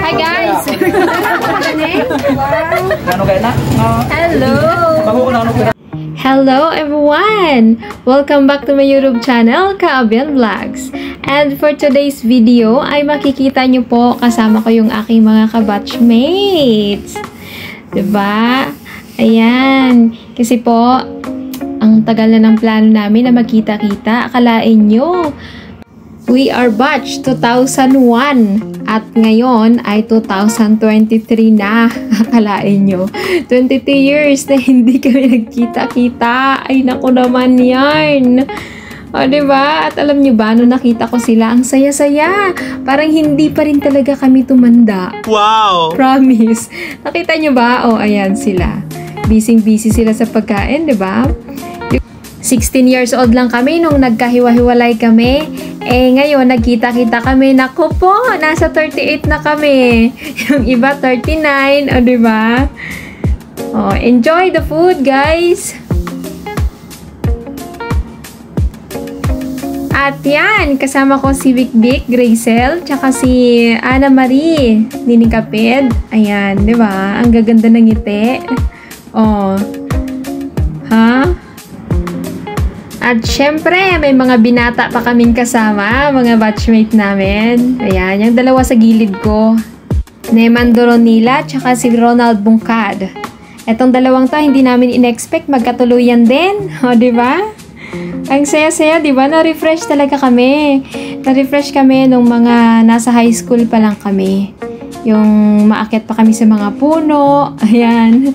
Hi guys! Hello everyone! Welcome back to my YouTube channel, Kaabian Vlogs. And for today's video ay makikita nyo po kasama ko yung aking mga kabatchmates. Diba? Ayan. Kasi po, ang tagal na ng plano namin na magkita-kita. Akalain nyo, we are batch 2001 at ngayon ay 2023 na. Akalain nyo, 22 years na hindi kami nagkita-kita. Ay naku naman yan. O diba? At alam nyo ba, nung nakita ko sila, ang saya-saya. Parang hindi pa rin talaga kami tumanda. Wow! Promise. Nakita nyo ba? O ayan sila. Busy-busy sila sa pagkain, diba? 16 years old lang kami nung nagkahiwa-hiwalay kami. Eh, ngayon, nagkita-kita kami. Naku po, nasa 38 na kami. Yung iba, 39. O, diba? O, enjoy the food, guys! At yan, kasama ko si Vic Vic, Gracel, tsaka si Ana Marie, Nining Kaped. Ayan, diba? Ang gaganda ng ngiti. O. Ha? At syempre, may mga binata pa kaming kasama, mga batchmate namin. Ayan, yung dalawa sa gilid ko. Neman Doronila, tsaka si Ronald Bungkad. Etong dalawang to, hindi namin in-expect magkatuluyan din. O, diba? Ang saya-saya, diba? Na-refresh talaga kami. Na-refresh kami nung mga nasa high school pa lang kami. Yung maakyat pa kami sa mga puno. Ayan.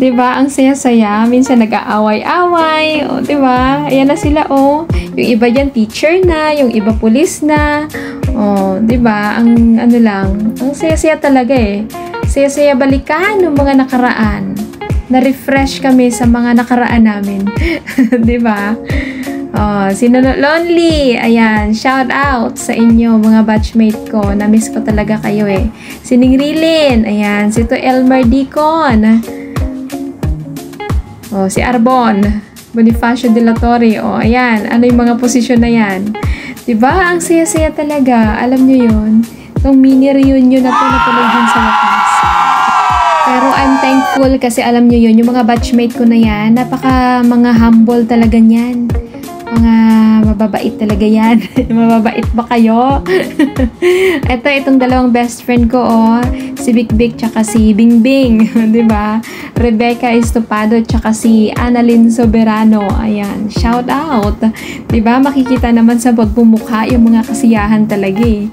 Diba? Ang saya-saya. Minsan nag-aaway-away. O, diba? Ayan na sila, o. Yung iba dyan, teacher na. Yung iba, pulis na. O, diba? Ang ano lang. Ang saya-saya talaga eh. Saya-saya balikan ng mga nakaraan. Na-refresh kami sa mga nakaraan namin. Diba? Oh, si Lonely, ayan, shout out sa inyo mga batchmate ko. Na-miss ko talaga kayo eh. Si Ningrilin, ayan, si to Elmer Dicon. Oh, si Arbon, Bonifacio de la Torre. Oh, ayan, ano yung mga posisyon na yan? Diba? Ang saya-saya talaga. Alam nyo yun? Itong mini reunion na to natuloy din sa wakas. Pero I'm thankful kasi alam nyo yun, yung mga batchmate ko na yan, napaka mga humble talaga niyan. Mga mababait talaga yan. Mababait ba kayo? Itong dalawang best friend ko, oh. Si Vic Vic, tsaka si Bing Bing. Diba? Rebecca Estopado, tsaka si Annalyn Soberano. Ayan, shout out. Diba? Makikita naman sa pagbumukha yung mga kasiyahan talaga eh.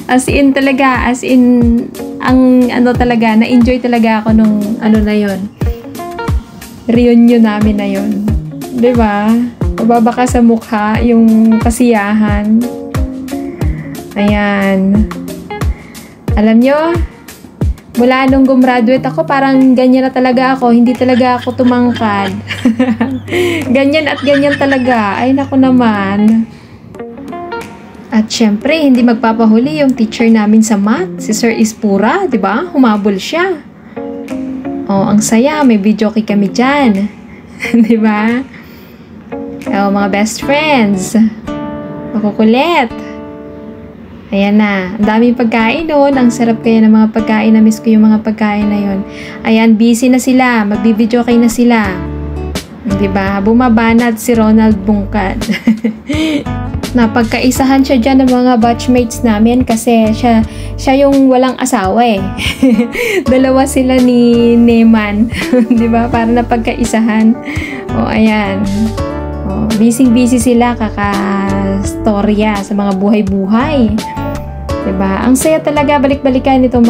As in talaga, as in, ang ano talaga, na-enjoy talaga ako nung ano na yon, reunion namin na yon. Diba? Mababaka sa mukha yung kasiyahan. Ayan. Alam nyo, mula nung gumraduate ako, parang ganyan na talaga ako. Hindi talaga ako tumangkad. Ganyan at ganyan talaga. Ay, naku naman. At syempre, hindi magpapahuli yung teacher namin sa math, si Sir Ispura, diba? Humabol siya. Oh, ang saya. May videoke kami dyan. Diba? Oh, mga best friends. Makukulit. Ayan na. Ang daming pagkain doon. Ang sarap kaya ng mga pagkain. Na-miss ko yung mga pagkain na yun. Ayan, busy na sila. Magbibideo na sila. Diba? Bumabanat si Ronald Bungkad. Napagkaisahan siya dyan ng mga batchmates namin kasi siya yung walang asawa eh. Dalawa sila ni Neman. Diba? Para napagkaisahan. O, ayan. O, busy-busy sila kaka-storya sa mga buhay-buhay. Diba? Ang saya talaga balik-balikan itong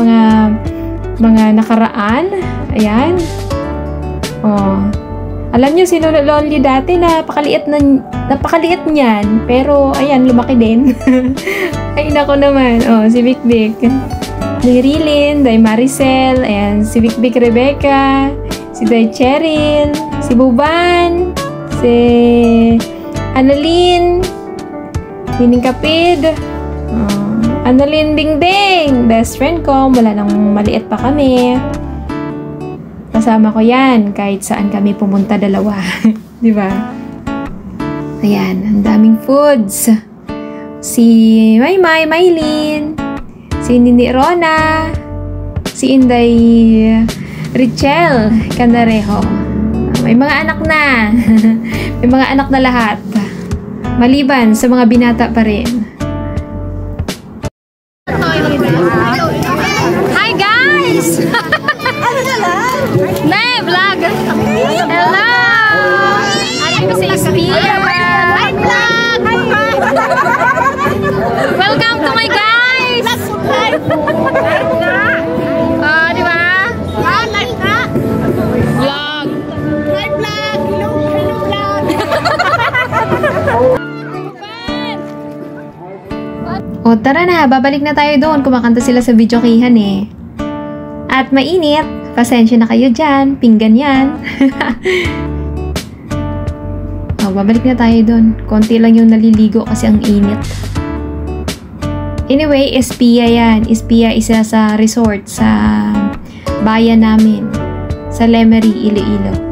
mga nakaraan. Ayan. O, alam nyo, si Lonely dati, napakaliit niyan. Pero, ayan, lumaki din. Ay, nako naman. Oh, si Vic Vic. Ningrilin, Day Maricel, ayan, si Vic Vic Rebecca, si Day Cheryl, si Buban, si Annalyn, Nining Kapid, Annalyn Bingbing, best friend ko, mula nang maliit pa kami. Kasama ko yan kahit saan kami pumunta dalawa. Di ba? Ayan, ang daming foods. Si Maylin, si Nini Rona, si Inday Richel Candarejo. May mga anak na. May mga anak na lahat. Maliban sa mga binata pa rin. Hi guys! Nay, vlog! Hello! Ari ko si Spia! Welcome to my guys! Oh, di ba? Vlog! O tara na, babalik na tayo doon. Kumakanta sila sa video kihan eh. At mainit. Pasensya na kayo dyan. Pinggan yan. O, babalik na tayo doon. Konti lang yung naliligo kasi ang init. Anyway, Espia yan. Espia isa sa resort sa bayan namin. Sa Lemery, Iloilo.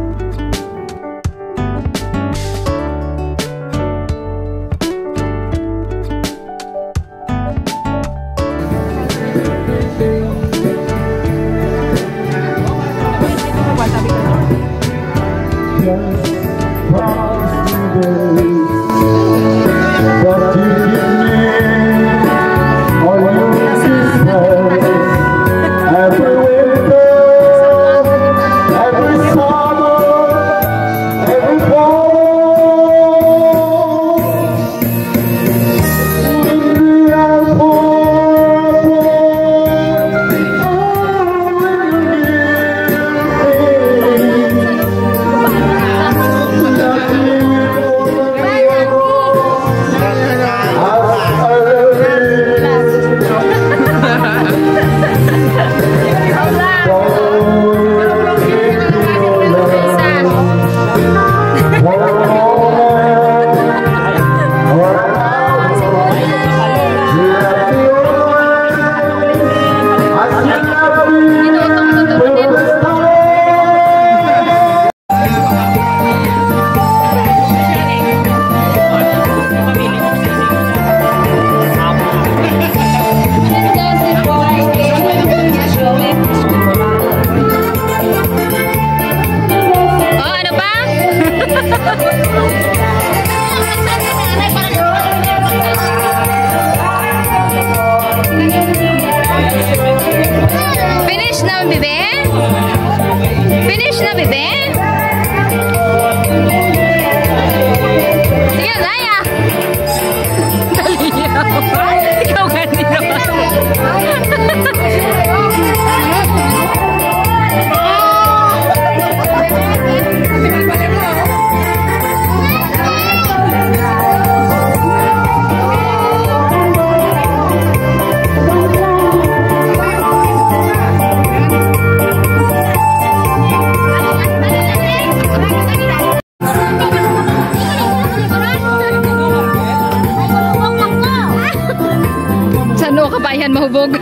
Finish na, bebe? Sige, Laya! Ikaw kanina ba? Sano kabayan mahubog?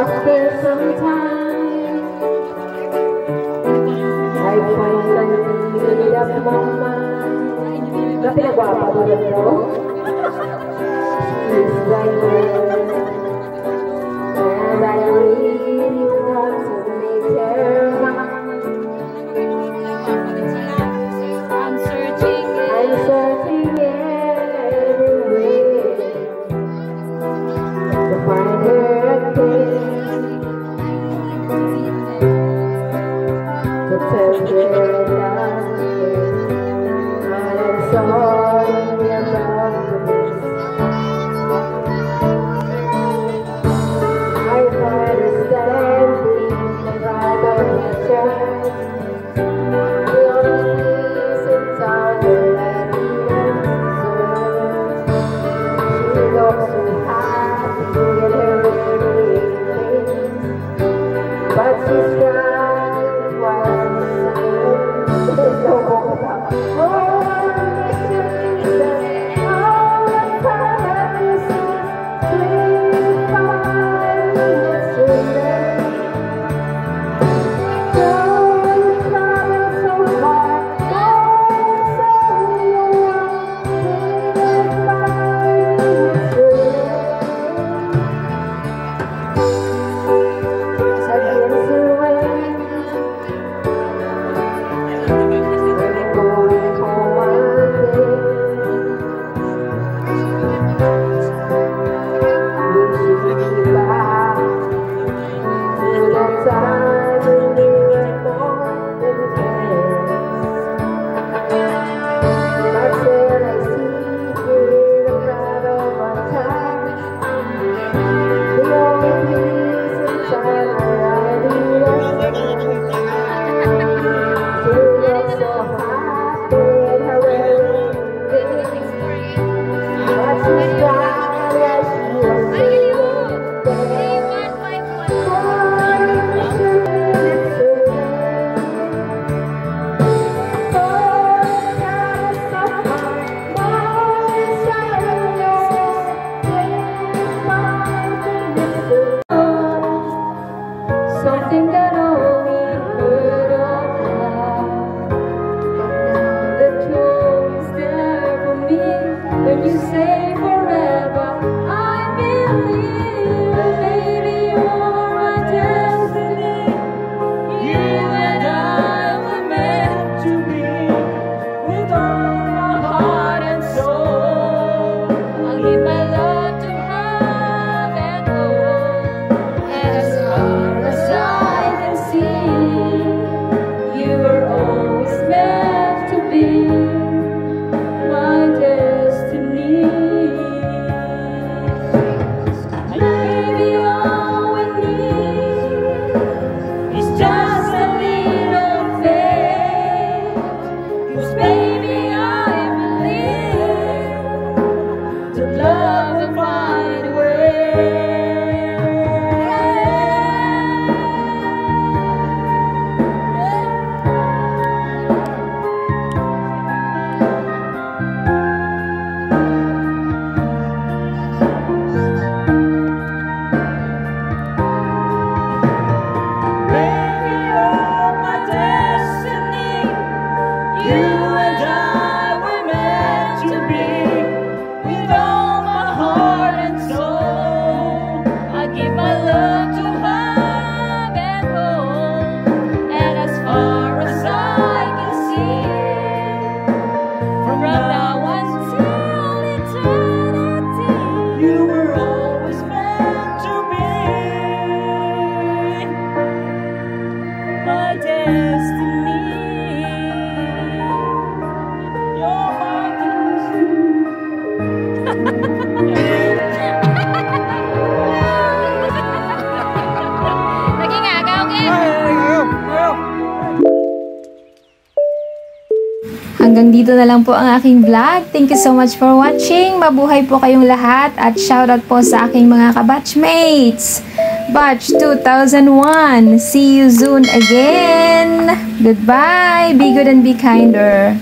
After some time, I finally made up my mind. Na pinagwapa ko lang daw. She's right there, and I really want to make her mine. I'm searching everywhere to find her again, to tell her that I'm sorry about this. I had her standing right on my chest. The only reasons are the she looks so happy in her very face, but she's trying while there's no more about something that only heard of love. The truth is there for me when you say forever. I believe that maybe you're my destiny. You and I were meant to be. With all my heart and soul, I'll give my love to have and hold. As far as I can see, you were always meant to be my destiny. Maybe all we need is just a little faith. 'Cause baby, I believe that love will find a way. Baby, you're my destiny. You and I were meant to be. With all my heart and soul, I give my love to have and hold. And as far as I can see, from now until eternity, you were always meant to be my destiny. You're my Lagi nga, agaw, okay? Hanggang dito na lang po ang aking vlog. Thank you so much for watching. Mabuhay po kayong lahat at shoutout po sa aking mga kabatchmates. Batch 2001. See you soon again. Goodbye. Be good and be kinder.